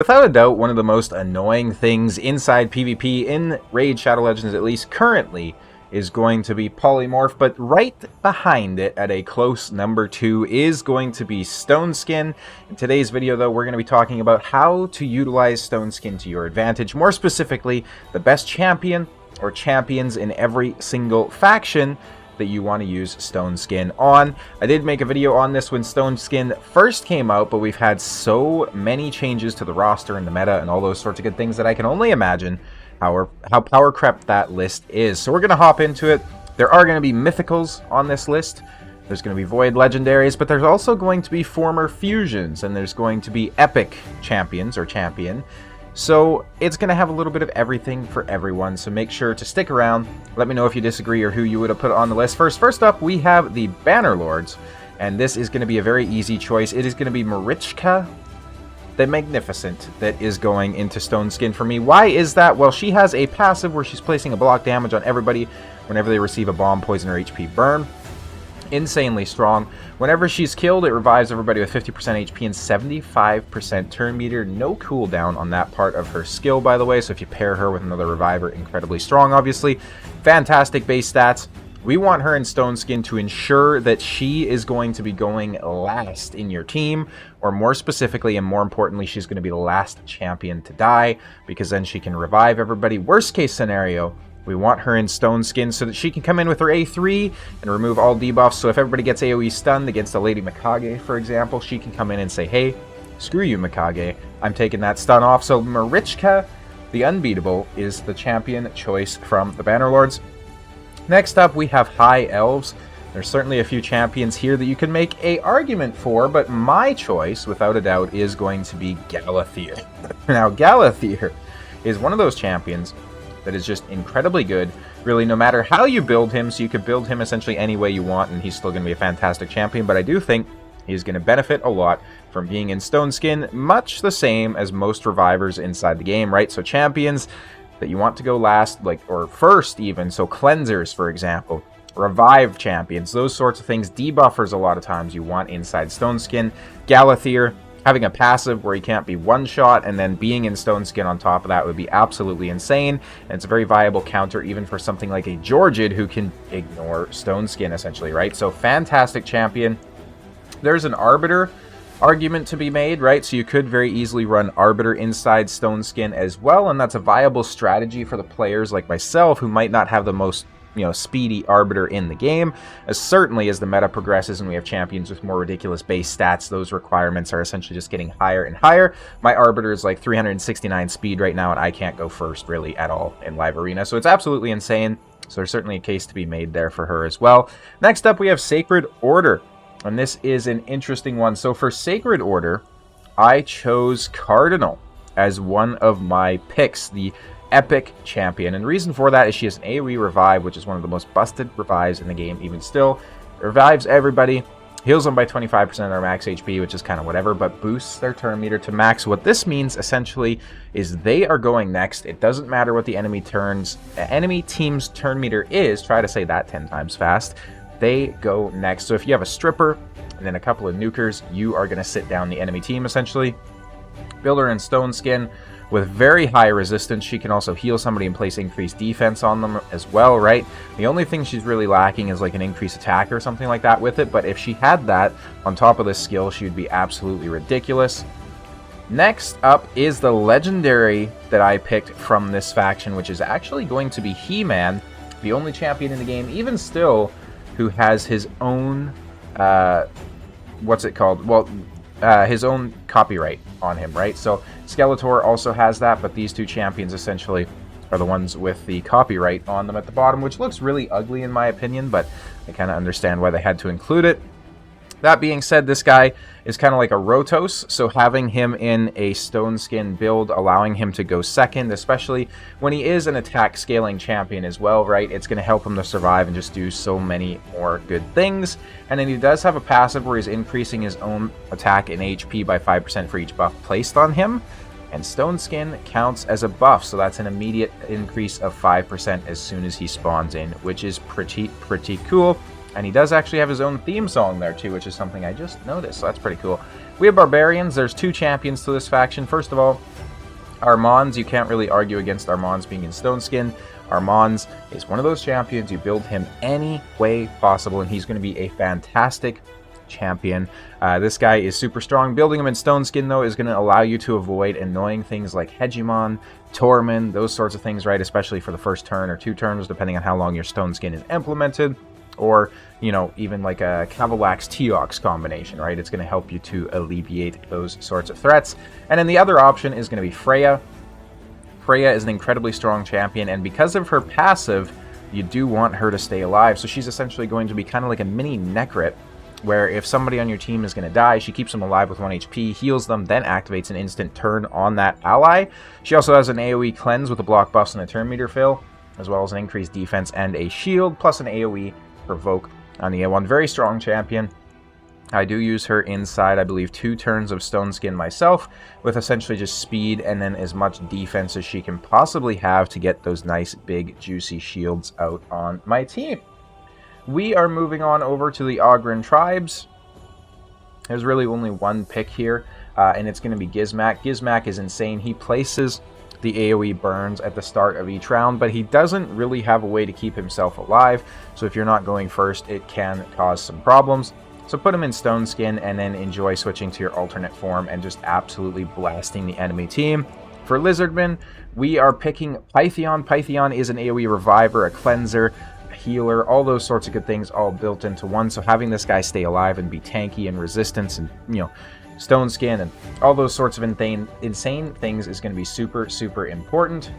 Without a doubt, one of the most annoying things inside PvP, in Raid Shadow Legends at least currently, is going to be Polymorph, but right behind it at a close number 2 is going to be Stoneskin. In today's video, though, we're going to be talking about how to utilize Stoneskin to your advantage, more specifically, the best champion or champions in every single faction that you want to use Stoneskin on. I did make a video on this when Stoneskin first came out, but we've had so many changes to the roster and the meta and all those sorts of good things that I can only imagine how power crept that list is. So we're going to hop into it. There are going to be mythicals on this list. There's going to be void legendaries, but there's also going to be former fusions, and there's going to be epic champions or champion. So it's going to have a little bit of everything for everyone, so make sure to stick around. Let me know if you disagree or who you would have put on the list. First up, we have the Bannerlords, and this is going to be a very easy choice. It is going to be Marichka the Magnificent that is going into Stoneskin for me. Why is that? Well, she has a passive where she's placing a block damage on everybody whenever they receive a bomb, poison, or HP burn. Insanely strong. Whenever she's killed, it revives everybody with 50% HP and 75% turn meter. No cooldown on that part of her skill, by the way, so if you pair her with another reviver, incredibly strong, obviously. Fantastic base stats. We want her in Stoneskin to ensure that she is going to be going last in your team, or more specifically and more importantly, she's going to be the last champion to die, because then she can revive everybody. Worst case scenario, we want her in Stoneskin so that she can come in with her A3 and remove all debuffs. So if everybody gets AoE stunned against a Lady Mikage, for example, she can come in and say, hey, screw you, Mikage, I'm taking that stun off. So Marichka, the Unbeatable, is the champion choice from the Bannerlords. Next up, we have High Elves. There's certainly a few champions here that you can make a argument for, but my choice, without a doubt, is going to be Galathyr. Now, Galathyr is one of those champions that is just incredibly good, really, no matter how you build him. So you could build him essentially any way you want, and he's still going to be a fantastic champion, but I do think he's going to benefit a lot from being in Stoneskin, much the same as most revivers inside the game, right? So champions that you want to go last, like, or first even, so cleansers, for example, revive champions, those sorts of things, debuffers a lot of times you want inside Stoneskin. Galathyr, having a passive where he can't be one-shot, and then being in Stoneskin on top of that would be absolutely insane. And it's a very viable counter even for something like a Georgid who can ignore Stoneskin, essentially, right? So fantastic champion. There's an Arbiter argument to be made, right? So you could very easily run Arbiter inside Stoneskin as well, and that's a viable strategy for the players like myself who might not have the most speedy Arbiter in the game. As certainly as the meta progresses and we have champions with more ridiculous base stats, those requirements are essentially just getting higher and higher. My Arbiter is like 369 speed right now, and I can't go first really at all in live arena, so it's absolutely insane. So there's certainly a case to be made there for her as well. Next up, we have Sacred Order, and this is an interesting one. So for Sacred Order, I chose Cardinal as one of my picks, the epic champion, and the reason for that is she has an AoE revive, which is one of the most busted revives in the game even still. Revives everybody, heals them by 25% of their max HP, which is kind of whatever, but boosts their turn meter to max. What this means essentially is they are going next. It doesn't matter what the enemy team's turn meter is. Try to say that 10 times fast. They go next. So if you have a stripper and then a couple of nukers, you are going to sit down the enemy team essentially. Build her in Stoneskin with very high resistance. She can also heal somebody and place increased defense on them as well, right? The only thing she's really lacking is like an increased attack or something like that with it, but if she had that on top of this skill, she would be absolutely ridiculous. Next up is the legendary that I picked from this faction, which is actually going to be He-Man, the only champion in the game, even still, who has his own, what's it called? Well, his own copyright on him, right? So Skeletor also has that, but these two champions essentially are the ones with the copyright on them at the bottom, which looks really ugly in my opinion, but I kind of understand why they had to include it. That being said, this guy is kind of like a Rotos, so having him in a Stoneskin build, allowing him to go second, especially when he is an attack scaling champion as well, right? It's going to help him to survive and just do so many more good things. And then he does have a passive where he's increasing his own attack and HP by 5% for each buff placed on him. And Stoneskin counts as a buff, so that's an immediate increase of 5% as soon as he spawns in, which is pretty cool. And he does actually have his own theme song there too, which is something I just noticed, so that's pretty cool. We have Barbarians. There's 2 champions to this faction. First of all, Armands. You can't really argue against Armands being in Stoneskin. Armands is one of those champions. You build him any way possible, and he's going to be a fantastic champion. This guy is super strong. Building him in Stoneskin, though, is going to allow you to avoid annoying things like Hegemon, Tormund, those sorts of things, right? Especially for the first turn or 2 turns, depending on how long your Stoneskin is implemented. Or, you know, even like a Cavalax Teox combination, right? It's going to help you to alleviate those sorts of threats. And then the other option is going to be Freya. Freya is an incredibly strong champion, and because of her passive, you do want her to stay alive. So she's essentially going to be kind of like a mini Necrit, where if somebody on your team is going to die, she keeps them alive with 1 HP, heals them, then activates an instant turn on that ally. She also has an AoE cleanse with a block buffs and a turn meter fill, as well as an increased defense and a shield, plus an AoE provoke on the A1. Very strong champion. I do use her inside, I believe, 2 turns of Stoneskin myself, with essentially just speed and then as much defense as she can possibly have to get those nice, big, juicy shields out on my team. We are moving on over to the Ogren tribes. There's really only one pick here, and it's going to be Gizmak. Gizmak is insane. He places the AoE burns at the start of each round, but he doesn't really have a way to keep himself alive, so if you're not going first, it can cause some problems. So put him in Stoneskin and then enjoy switching to your alternate form and just absolutely blasting the enemy team. For Lizardmen, we are picking Pythion. Pythion is an AoE reviver, a cleanser, a healer, all those sorts of good things all built into one, so having this guy stay alive and be tanky and resistance and, you know, Stoneskin and all those sorts of insane things is going to be super, super important.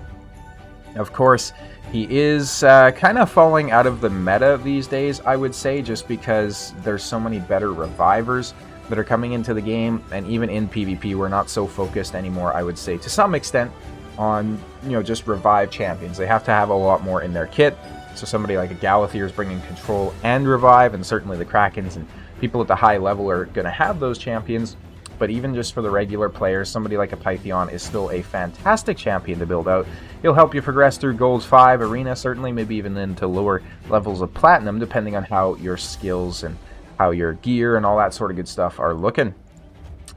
Of course, he is kind of falling out of the meta these days, I would say, just because there's so many better revivers that are coming into the game, and even in PvP, we're not so focused anymore, I would say, to some extent, on, you know, just revive champions. They have to have a lot more in their kit, so somebody like a Galathir is bringing control and revive, and certainly the Krakens and people at the high level are going to have those champions. But even just for the regular players, somebody like a Pythion is still a fantastic champion to build out. He'll help you progress through Gold 5 Arena, certainly, maybe even into lower levels of Platinum, depending on how your skills and how your gear and all that sort of good stuff are looking.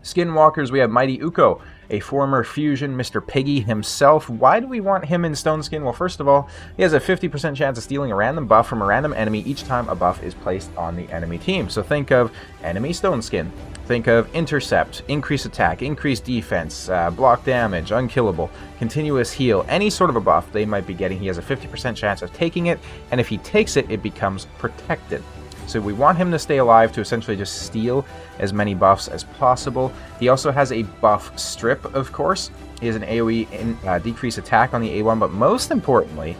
Skinwalkers, we have Mighty Uko, a former fusion Mr. Piggy himself. Why do we want him in Stoneskin? Well, first of all, he has a 50% chance of stealing a random buff from a random enemy each time a buff is placed on the enemy team. So think of enemy Stoneskin. Think of intercept, increase attack, increase defense, block damage, unkillable, continuous heal, any sort of a buff they might be getting. He has a 50% chance of taking it, and if he takes it, it becomes protected. So we want him to stay alive to essentially just steal as many buffs as possible. He also has a buff strip, of course. He has an AoE decrease attack on the A1, but most importantly,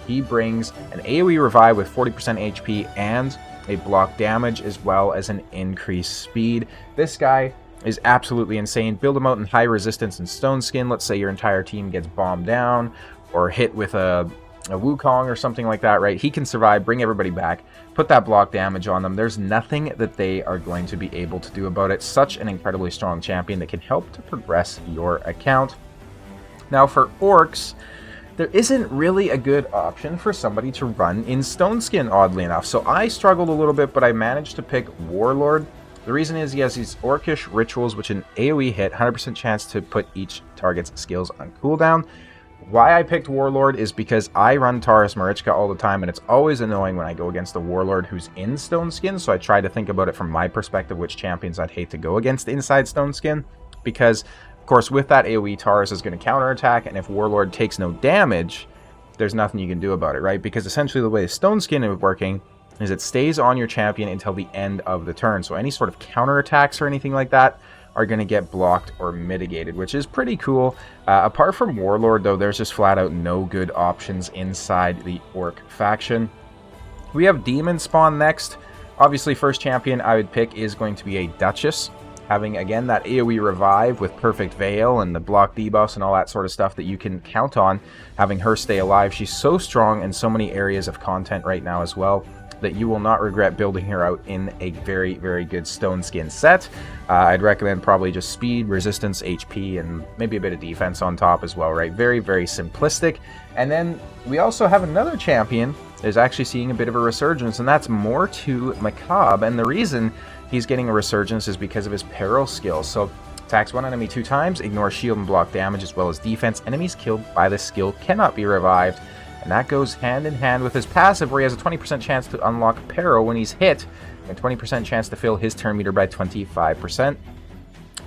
he brings an AoE revive with 40% HP and a block damage, as well as an increased speed. This guy is absolutely insane. Build him out in high resistance and Stoneskin. Let's say your entire team gets bombed down or hit with a Wukong or something like that, right? He can survive, bring everybody back, put that block damage on them. There's nothing that they are going to be able to do about it. Such an incredibly strong champion that can help to progress your account. Now for Orcs, there isn't really a good option for somebody to run in Stoneskin, oddly enough. So I struggled a little bit, but I managed to pick Warlord. The reason is he has these Orcish rituals, which an AoE hit, 100% chance to put each target's skills on cooldown. Why I picked Warlord is because I run Taurus Marichka all the time, and it's always annoying when I go against a Warlord who's in Stoneskin, so I try to think about it from my perspective, which champions I'd hate to go against inside Stoneskin, because of course, with that AoE, Taurus is going to counterattack, and if Warlord takes no damage, there's nothing you can do about it, right? Because essentially the way Stoneskin is working is it stays on your champion until the end of the turn. So any sort of counterattacks or anything like that are going to get blocked or mitigated, which is pretty cool. Apart from Warlord, though, there's just flat out no good options inside the Orc faction. We have Demon Spawn next. Obviously, first champion I would pick is going to be a Duchess. Having, again, that AoE revive with Perfect Veil and the block debuffs and all that sort of stuff that you can count on. Having her stay alive. She's so strong in so many areas of content right now as well that you will not regret building her out in a very, very good Stoneskin set. I'd recommend probably just speed, resistance, HP, and maybe a bit of defense on top as well, right? Very, very simplistic. And then we also have another champion is actually seeing a bit of a resurgence, and that's more to Macabre, and the reason he's getting a resurgence is because of his peril skill. So attacks one enemy 2 times, ignore shield and block damage as well as defense. Enemies killed by this skill cannot be revived, and that goes hand in hand with his passive, where he has a 20% chance to unlock peril when he's hit, and 20% chance to fill his turn meter by 25%.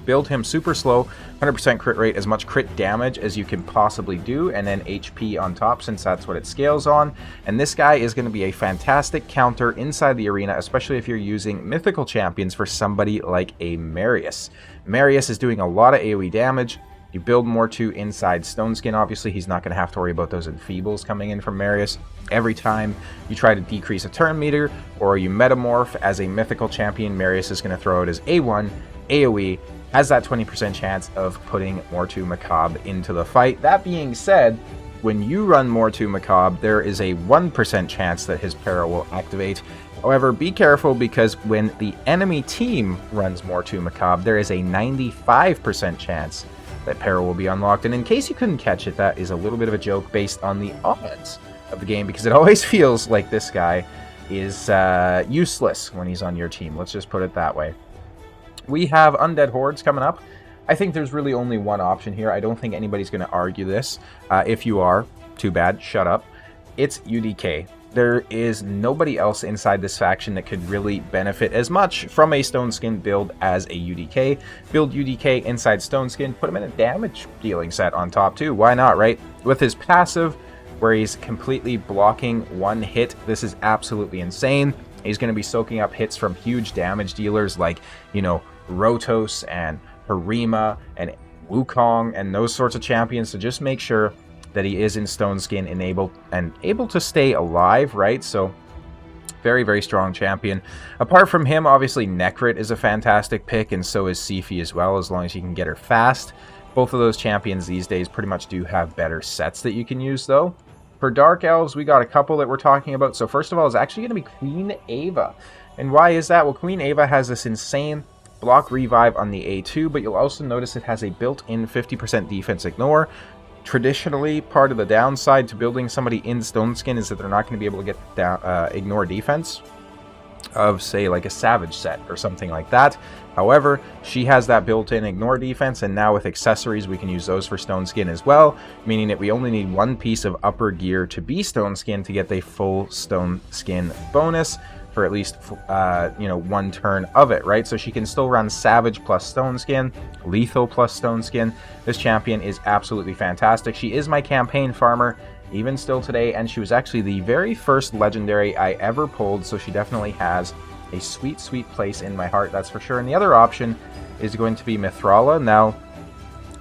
Build him super slow, 100% crit rate, as much crit damage as you can possibly do, and then HP on top since that's what it scales on. And this guy is going to be a fantastic counter inside the arena, especially if you're using mythical champions for somebody like a Marius. Marius is doing a lot of AoE damage. You build more to inside Stoneskin, obviously he's not going to have to worry about those enfeebles coming in from Marius. Every time you try to decrease a turn meter, or you metamorph as a mythical champion, Marius is going to throw out his A1, AoE, has that 20% chance of putting Mortu Macabre into the fight. That being said, when you run Mortu Macabre, there is a 1% chance that his peril will activate. However, be careful, because when the enemy team runs Mortu Macabre, there is a 95% chance that peril will be unlocked. And in case you couldn't catch it, that is a little bit of a joke based on the odds of the game, because it always feels like this guy is useless when he's on your team. Let's just put it that way. We have Undead Hordes coming up. I think there's really only one option here. I don't think anybody's going to argue this. If you are, too bad, shut up. It's UDK. There is nobody else inside this faction that could really benefit as much from a Stoneskin build as a UDK. Build UDK inside Stoneskin, put him in a damage dealing set on top too. Why not, right? With his passive, where he's completely blocking one hit, this is absolutely insane. He's going to be soaking up hits from huge damage dealers like, you know, Rotos and Harima and Wukong and those sorts of champions. So just make sure that he is in Stoneskin and able to stay alive, right? So very, very strong champion. Apart from him, obviously Necrit is a fantastic pick, and so is Sifi as well, as long as you can get her fast. Both of those champions these days pretty much do have better sets that you can use, though. For Dark Elves, we got a couple that we're talking about. So first of all is actually going to be Queen Ava. And why is that? Well, Queen Ava has this insane block revive on the A2, but you'll also notice it has a built-in 50% defense ignore. Traditionally, part of the downside to building somebody in Stoneskin is that they're not going to be able to get down, ignore defense of, say, like a Savage set or something like that. However, she has that built-in ignore defense, and now with accessories we can use those for Stoneskin as well, meaning that we only need one piece of upper gear to be Stoneskin to get the full Stoneskin bonus for at least you know, one turn of it, right? So she can still run Savage plus Stoneskin, Lethal plus Stoneskin. This champion is absolutely fantastic. She is my campaign farmer even still today, and she was actually the very first legendary I ever pulled, so she definitely has a sweet, sweet place in my heart, that's for sure. And the other option is going to be Mithrala. Now,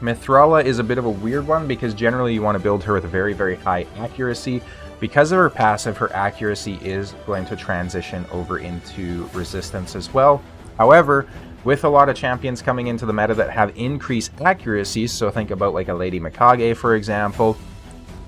Mithrala is a bit of a weird one, because generally you want to build her with a very, very high accuracy. Because of her passive, her accuracy is going to transition over into resistance as well. However, with a lot of champions coming into the meta that have increased accuracy, so think about like a Lady Mikage, for example,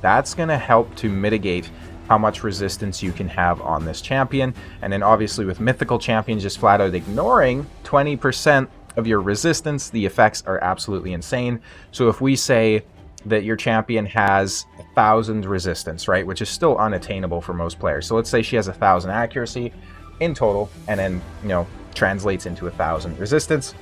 that's going to help to mitigate how much resistance you can have on this champion. And then obviously with mythical champions just flat out ignoring 20% of your resistance, the effects are absolutely insane. So if we say that your champion has 1,000 resistance, right, which is still unattainable for most players. So let's say she has 1,000 accuracy in total, and then, you know, translates into 1,000 resistance.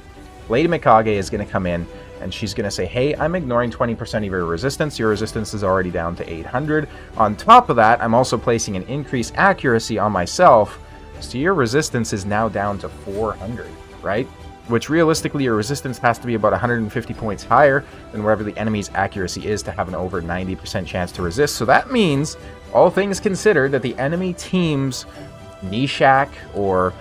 Lady Mikage is going to come in, and she's going to say, hey, I'm ignoring 20% of your resistance. Your resistance is already down to 800. On top of that, I'm also placing an increased accuracy on myself, so your resistance is now down to 400, right? Which realistically, your resistance has to be about 150 points higher than wherever the enemy's accuracy is to have an over 90% chance to resist. So that means, all things considered, that the enemy team's Nishak or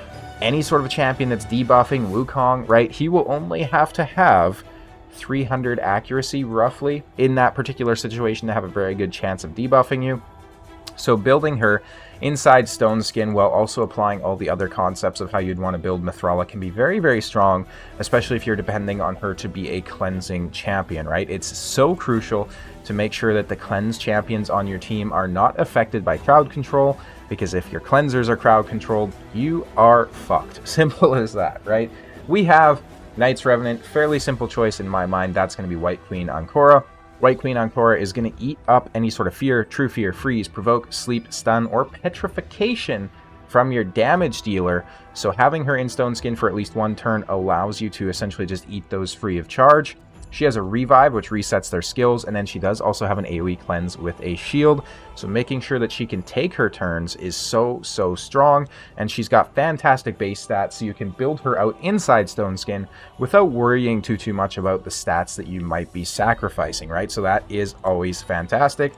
any sort of a champion that's debuffing Wukong, right, he will only have to have 300 accuracy, roughly, in that particular situation to have a very good chance of debuffing you. So building her inside Stoneskin while also applying all the other concepts of how you'd want to build Mithrala can be very, very strong, especially if you're depending on her to be a cleansing champion, right? It's so crucial to make sure that the cleanse champions on your team are not affected by crowd control, because if your cleansers are crowd controlled, you are fucked. Simple as that, right? We have Knights Revenant, fairly simple choice in my mind. That's going to be White Queen Ancora. White Queen Ancora is going to eat up any sort of fear, true fear, freeze, provoke, sleep, stun, or petrification from your damage dealer. So having her in Stoneskin for at least one turn allows you to essentially just eat those free of charge. She has a revive, which resets their skills, and then she does also have an AoE cleanse with a shield. So making sure that she can take her turns is so strong, and she's got fantastic base stats, so you can build her out inside Stoneskin without worrying too much about the stats that you might be sacrificing, right? So that is always fantastic.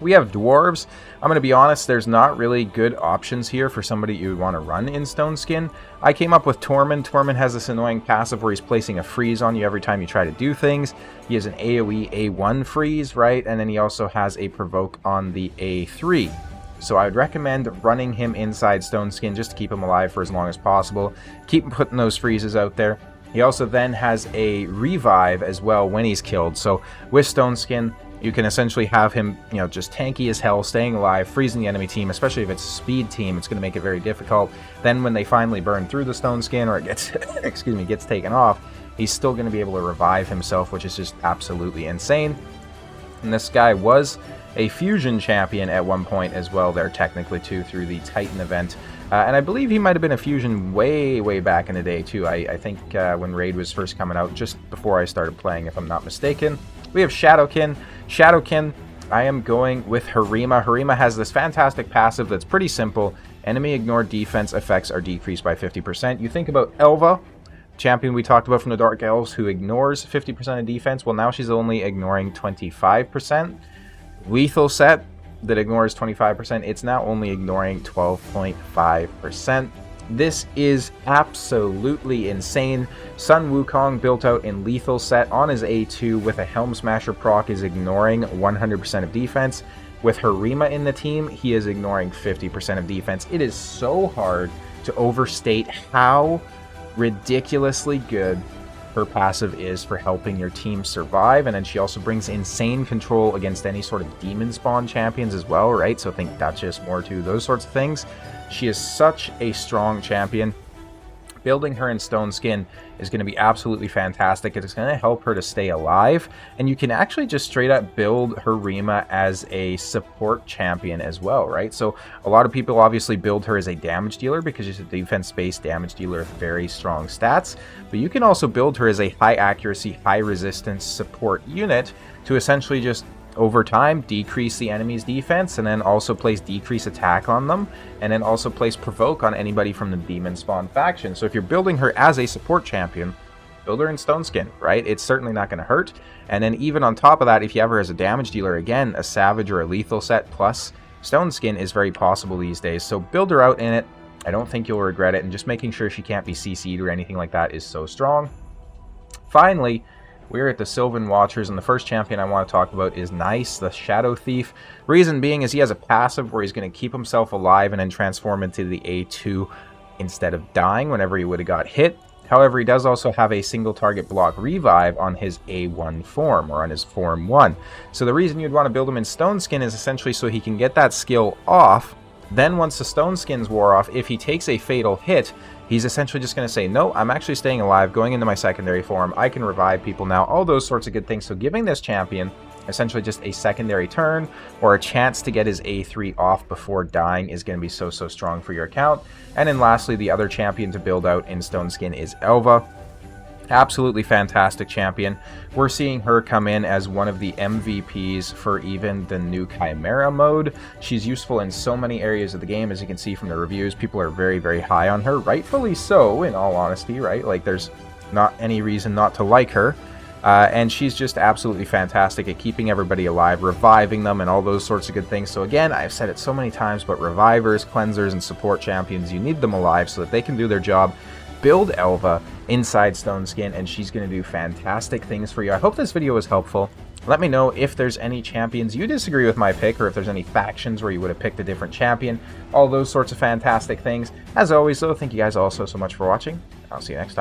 We have Dwarves. I'm going to be honest, there's not really good options here for somebody you would want to run in Stoneskin. I came up with Tormund. Tormund has this annoying passive where he's placing a freeze on you every time you try to do things. He has an AoE A1 freeze, right? And then he also has a provoke on the A3. So I would recommend running him inside Stoneskin just to keep him alive for as long as possible. Keep putting those freezes out there. He also then has a revive as well when he's killed. So with Stoneskin, you can essentially have him, you know, just tanky as hell, staying alive, freezing the enemy team, especially if it's a speed team. It's going to make it very difficult. Then when they finally burn through the Stoneskin, or it gets, excuse me, gets taken off, he's still going to be able to revive himself, which is just absolutely insane. And this guy was a fusion champion at one point as well there, technically, too, through the Titan event. And I believe he might have been a fusion way back in the day, too. I think when Raid was first coming out, just before I started playing, if I'm not mistaken. We have Shadowkin. Shadowkin, I am going with Harima. Harima has this fantastic passive that's pretty simple. Enemy ignored defense effects are decreased by 50%. You think about Elva, champion we talked about from the Dark Elves, who ignores 50% of defense. Well, now she's only ignoring 25%. Lethal set that ignores 25%. It's now only ignoring 12.5%. This is absolutely insane. Sun Wukong, built out in lethal set on his A2 with a Helm Smasher proc, is ignoring 100% of defense. With Harima in the team, he is ignoring 50% of defense. It is so hard to overstate how ridiculously good her passive is for helping your team survive. And then she also brings insane control against any sort of demon spawn champions as well, right? So think Duchess, Mortu, those sorts of things. She is such a strong champion. Building her in Stoneskin is going to be absolutely fantastic. It's going to help her to stay alive. And you can actually just straight up build Harima as a support champion as well, right? So a lot of people obviously build her as a damage dealer because she's a defense-based damage dealer with very strong stats. But you can also build her as a high accuracy, high resistance support unit to essentially just over time decrease the enemy's defense, and then also place decrease attack on them, and then also place provoke on anybody from the demon spawn faction. So if you're building her as a support champion, build her in Stoneskin, right? It's certainly not going to hurt. And then even on top of that, if you have her as a damage dealer, again, a savage or a lethal set plus Stoneskin is very possible these days. So build her out in it. I don't think you'll regret it, and just making sure she can't be CC'd or anything like that is so strong. Finally, we're at the Sylvari Watchers, and the first champion I want to talk about is Nice, the Shadow Thief. Reason being is he has a passive where he's going to keep himself alive and then transform into the A2 instead of dying whenever he would have got hit. However, he does also have a single target block revive on his A1 form, or on his form 1. So the reason you'd want to build him in Stoneskin is essentially so he can get that skill off. Then once the Stoneskin's wore off, if he takes a fatal hit, he's essentially just going to say, no, I'm actually staying alive, going into my secondary form, I can revive people now, all those sorts of good things. So giving this champion essentially just a secondary turn or a chance to get his A3 off before dying is going to be so strong for your account. And then lastly, the other champion to build out in Stoneskin is Elva. Absolutely fantastic champion. We're seeing her come in as one of the MVPs for even the new Chimera mode. She's useful in so many areas of the game, as you can see from the reviews. People are very high on her, rightfully so, in all honesty, right? Like, there's not any reason not to like her. And she's just absolutely fantastic at keeping everybody alive, reviving them, and all those sorts of good things. So again, I've said it so many times, but revivers, cleansers, and support champions, you need them alive so that they can do their job. Build Elva inside Stoneskin, and she's going to do fantastic things for you. I hope this video was helpful. Let me know if there's any champions you disagree with my pick, or if there's any factions where you would have picked a different champion. All those sorts of fantastic things. As always, though, thank you guys all so much for watching. I'll see you next time.